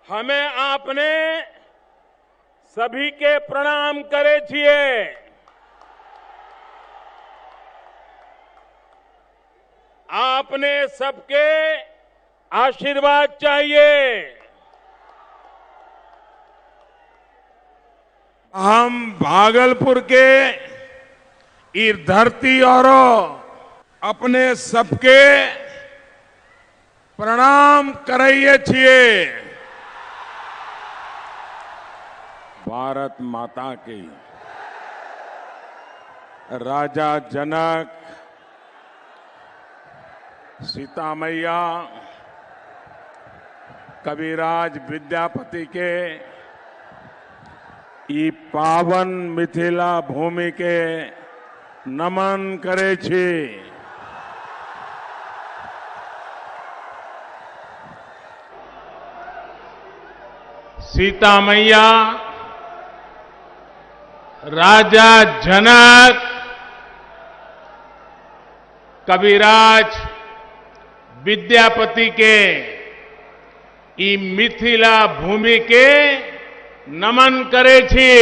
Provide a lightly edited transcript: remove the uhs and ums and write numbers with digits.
हमें आपने सभी के प्रणाम करे छिए। आपने सबके आशीर्वाद चाहिए। हम भागलपुर के इस धरती और अपने सबके प्रणाम करिए छिए। भारत माता की राजा जनक, सीता मैया, कविराज विद्यापति के ई पावन मिथिला भूमि के नमन करे छी। सीता मैया, राजा जनक, कविराज विद्यापति के ई मिथिला भूमि के नमन करे छी।